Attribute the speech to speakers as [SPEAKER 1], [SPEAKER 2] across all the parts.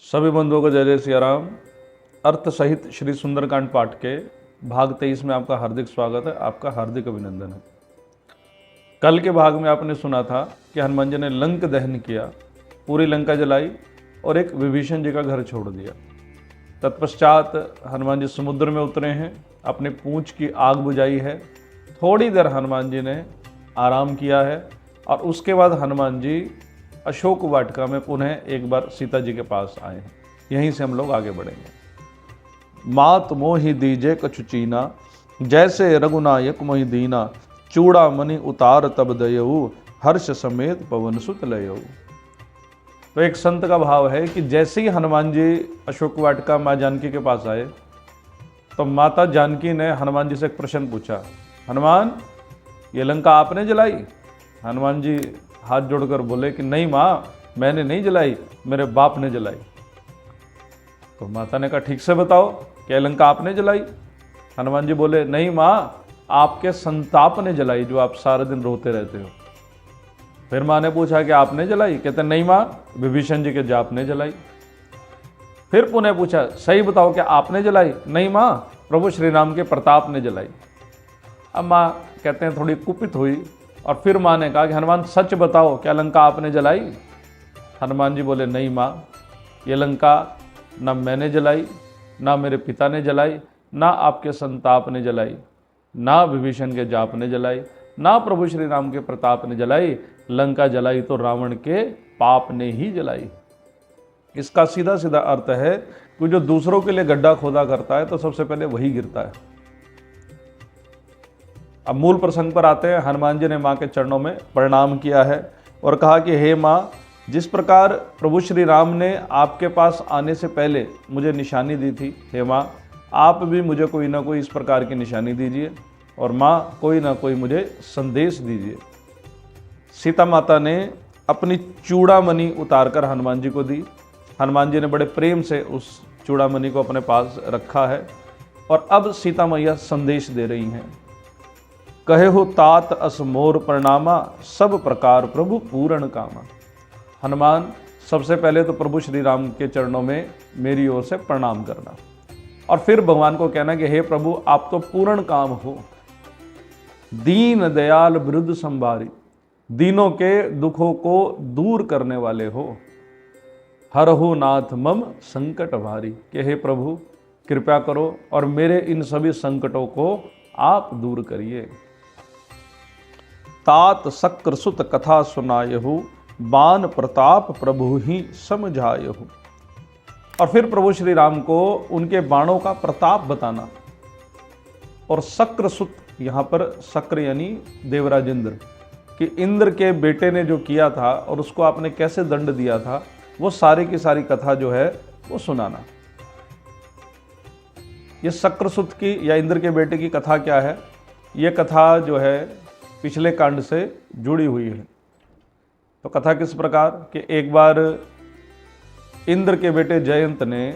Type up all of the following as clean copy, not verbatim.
[SPEAKER 1] सभी बंधुओं को जय जय सिया राम। अर्थ सहित श्री सुंदरकांड पाठ के भाग 23 में आपका हार्दिक स्वागत है, आपका हार्दिक अभिनंदन है। कल के भाग में आपने सुना था कि हनुमान जी ने लंक दहन किया, पूरी लंका जलाई और एक विभीषण जी का घर छोड़ दिया। तत्पश्चात हनुमान जी समुद्र में उतरे हैं, अपनी पूंछ की आग बुझाई है, थोड़ी देर हनुमान जी ने आराम किया है और उसके बाद हनुमान जी अशोक वाटिका में पुनः एक बार सीता जी के पास आए हैं। यहीं से हम लोग आगे बढ़ेंगे। मात मोहि दीजे कछु चीना, जैसे रघुनायक मोहि दीना, चूड़ा मणि उतार तब दयऊ, हर्ष समेत पवन सुत लयऊ। तो एक संत का भाव है कि जैसे ही हनुमान जी अशोक वाटिका माँ जानकी के पास आए तो माता जानकी ने हनुमान जी से एक प्रश्न पूछा, हनुमान ये लंका आपने जलाई? हनुमान जी हाथ जोड़कर बोले कि नहीं माँ, मैंने नहीं जलाई, मेरे बाप ने जलाई। तो माता ने कहा ठीक से बताओ, क्या लंका आपने जलाई? हनुमान जी बोले नहीं माँ, आपके संताप ने जलाई, जो आप सारा दिन रोते रहते हो। फिर माँ ने पूछा कि आपने जलाई? कहते नहीं माँ, विभीषण जी के जाप ने जलाई। फिर पुनः पूछा सही बताओ, क्या आपने जलाई? नहीं माँ, प्रभु श्री राम के प्रताप ने जलाई। अब माँ कहते हैं थोड़ी कुपित हुई और फिर माँ ने कहा कि हनुमान सच बताओ, क्या लंका आपने जलाई? हनुमान जी बोले नहीं माँ, ये लंका ना मैंने जलाई, ना मेरे पिता ने जलाई, ना आपके संताप ने जलाई, ना विभीषण के जाप ने जलाई, ना प्रभु श्री राम के प्रताप ने जलाई। लंका जलाई तो रावण के पाप ने ही जलाई। इसका सीधा सीधा अर्थ है कि जो दूसरों के लिए गड्ढा खोदा करता है तो सबसे पहले वही गिरता है। अब मूल प्रसंग पर आते हैं। हनुमान जी ने माँ के चरणों में प्रणाम किया है और कहा कि हे माँ, जिस प्रकार प्रभु श्री राम ने आपके पास आने से पहले मुझे निशानी दी थी, हे माँ आप भी मुझे कोई ना कोई इस प्रकार की निशानी दीजिए और माँ कोई ना कोई मुझे संदेश दीजिए। सीता माता ने अपनी चूड़ामणि उतारकर हनुमान जी को दी। हनुमान जी ने बड़े प्रेम से उस चूड़ामणि को अपने पास रखा है और अब सीता मैया संदेश दे रही हैं। कहे हो तात अस मोर प्रणामा, सब प्रकार प्रभु पूर्ण कामा। हनुमान सबसे पहले तो प्रभु श्री राम के चरणों में मेरी ओर से प्रणाम करना और फिर भगवान को कहना कि हे प्रभु आप तो पूर्ण काम हो, दीन दयाल वृद्ध संभारी, दीनों के दुखों को दूर करने वाले हो। हरहु नाथ मम संकट भारी, कि हे प्रभु कृपा करो और मेरे इन सभी संकटों को आप दूर करिए। तात शक्र सुत कथा सुनायहु, बान प्रताप प्रभु ही समझायहु। और फिर प्रभु श्री राम को उनके बाणों का प्रताप बताना। और शक्र सुत, यहाँ पर शक्र यानी देवराज इंद्र, कि इंद्र के बेटे ने जो किया था और उसको आपने कैसे दंड दिया था, वो सारी की सारी कथा जो है वो सुनाना। ये शक्रसुत की या इंद्र के बेटे की कथा क्या है? ये कथा जो है पिछले कांड से जुड़ी हुई है। तो कथा किस प्रकार कि एक बार इंद्र के बेटे जयंत ने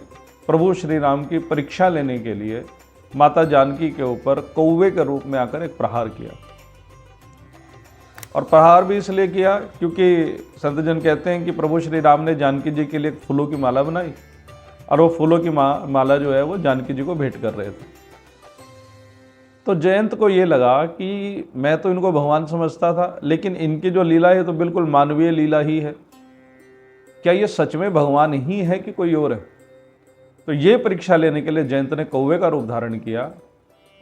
[SPEAKER 1] प्रभु श्री राम की परीक्षा लेने के लिए माता जानकी के ऊपर कौवे के रूप में आकर एक प्रहार किया। और प्रहार भी इसलिए किया क्योंकि संतजन कहते हैं कि प्रभु श्री राम ने जानकी जी के लिए फूलों की माला बनाई और वो फूलों की माला जो है वो जानकी जी को भेंट कर रहे थे। तो जयंत को ये लगा कि मैं तो इनको भगवान समझता था, लेकिन इनकी जो लीला है तो बिल्कुल मानवीय लीला ही है। क्या ये सच में भगवान ही है कि कोई और है? तो ये परीक्षा लेने के लिए जयंत ने कौवे का रूप धारण किया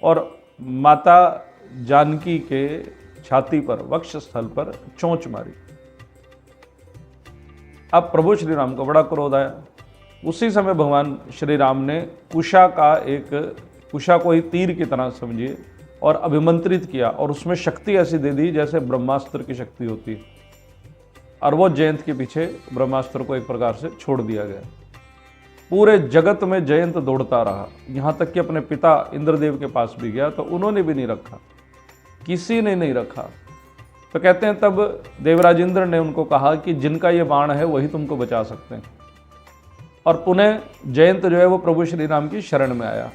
[SPEAKER 1] और माता जानकी के छाती पर, वक्ष स्थल पर चोंच मारी। अब प्रभु श्री राम को बड़ा क्रोध आया। उसी समय भगवान श्री राम ने कुशा को ही तीर की तरह समझिए और अभिमंत्रित किया और उसमें शक्ति ऐसी दे दी जैसे ब्रह्मास्त्र की शक्ति होती है। और वो जयंत के पीछे ब्रह्मास्त्र को एक प्रकार से छोड़ दिया गया। पूरे जगत में जयंत दौड़ता रहा, यहाँ तक कि अपने पिता इंद्रदेव के पास भी गया तो उन्होंने भी नहीं रखा, किसी ने नहीं रखा। तो कहते हैं तब देवराज इंद्र ने उनको कहा कि जिनका ये बाण है वही तुमको बचा सकते हैं। और पुनः जयंत जो है वो प्रभु श्री राम की शरण में आया।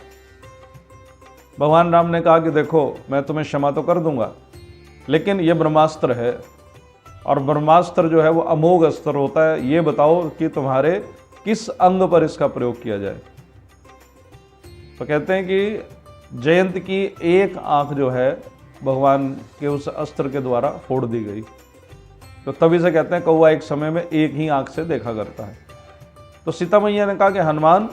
[SPEAKER 1] भगवान राम ने कहा कि देखो मैं तुम्हें क्षमा तो कर दूंगा, लेकिन ये ब्रह्मास्त्र है और ब्रह्मास्त्र जो है वो अमोघ अस्त्र होता है। ये बताओ कि तुम्हारे किस अंग पर इसका प्रयोग किया जाए। तो कहते हैं कि जयंत की एक आंख जो है भगवान के उस अस्त्र के द्वारा फोड़ दी गई। तो तभी से कहते हैं कौवा एक समय में एक ही आंख से देखा करता है। तो सीता मैया ने कहा कि हनुमान,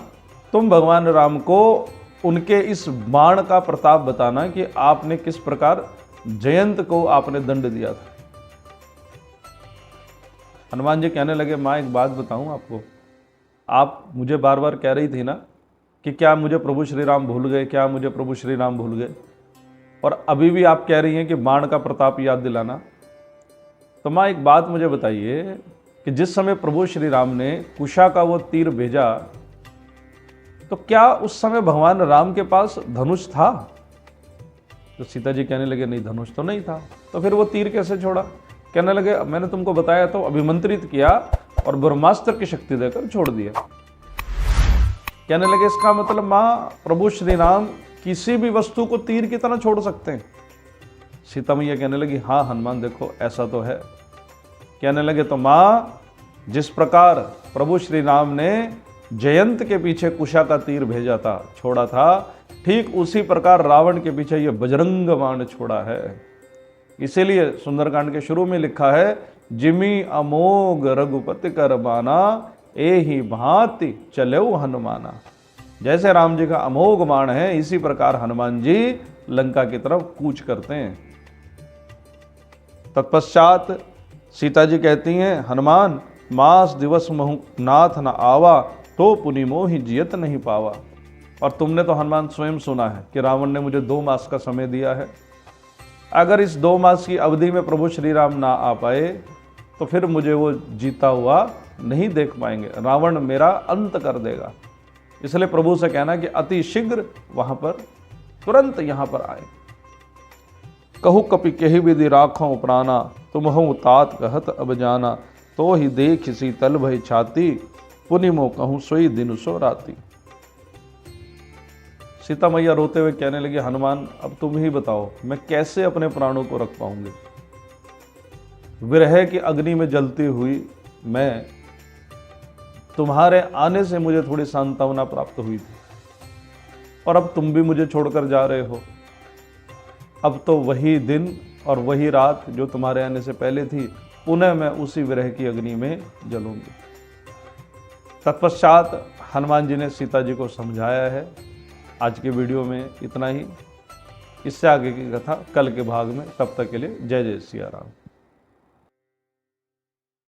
[SPEAKER 1] तुम भगवान राम को उनके इस बाण का प्रताप बताना कि आपने किस प्रकार जयंत को आपने दंड दिया था। हनुमान जी कहने लगे, माँ एक बात बताऊं आपको, आप मुझे बार बार कह रही थी ना कि क्या मुझे प्रभु श्री राम भूल गए, क्या मुझे प्रभु श्री राम भूल गए, और अभी भी आप कह रही हैं कि बाण का प्रताप याद दिलाना। तो माँ एक बात मुझे बताइए कि जिस समय प्रभु श्री राम ने कुशा का वो तीर भेजा, तो क्या उस समय भगवान राम के पास धनुष था? तो सीता जी कहने लगे, नहीं धनुष तो नहीं था। तो फिर वो तीर कैसे छोड़ा? कहने लगे, मैंने तुमको बताया तो, अभिमंत्रित किया और ब्रह्मास्त्र की शक्ति देकर छोड़ दिया। कहने लगे, इसका मतलब माँ प्रभु श्री राम किसी भी वस्तु को तीर की तरह छोड़ सकते हैं? सीता मैया कहने लगी, हाँ हनुमान देखो ऐसा तो है। कहने लगे, तो माँ जिस प्रकार प्रभु श्री राम ने जयंत के पीछे कुशा का तीर भेजा था, छोड़ा था, ठीक उसी प्रकार रावण के पीछे ये बजरंग बाण छोड़ा है। इसीलिए सुंदरकांड के शुरू में लिखा है, जिमी अमोघ रघुपति कर बाना, ए ही भांति चलो हनुमाना। जैसे राम जी का अमोघ बाण है, इसी प्रकार हनुमान जी लंका की तरफ कूच करते हैं। तत्पश्चात सीता जी कहती हैं, हनुमान मास दिवस महु नाथ न आवा, तो पुनि मोहि जियत नहीं पावा। और तुमने तो हनुमान स्वयं सुना है कि रावण ने मुझे 2 मास का समय दिया है। अगर इस 2 मास की अवधि में प्रभु श्री राम ना आ पाए तो फिर मुझे वो जीता हुआ नहीं देख पाएंगे, रावण मेरा अंत कर देगा। इसलिए प्रभु से कहना कि अति शीघ्र वहां पर तुरंत यहां पर आए। कहु कपि केहि विधि राखों प्राणा, तुम हूँ तात कहत अब जाना, तो ही देख शीतल भय छाती, पुनि मो कहूँ सोई दिन सो राती। सीता मैया रोते हुए कहने लगी, हनुमान अब तुम ही बताओ मैं कैसे अपने प्राणों को रख पाऊंगी। विरह की अग्नि में जलती हुई मैं, तुम्हारे आने से मुझे थोड़ी सांत्वना प्राप्त हुई थी, और अब तुम भी मुझे छोड़कर जा रहे हो। अब तो वही दिन और वही रात जो तुम्हारे आने से पहले थी, पुनः मैं उसी विरह की अग्नि में जलूंगी। तत्पश्चात हनुमान जी ने सीता जी को समझाया है। आज के वीडियो में इतना ही। इससे आगे की कथा कल के भाग में। तब तक के लिए जय जय सिया राम।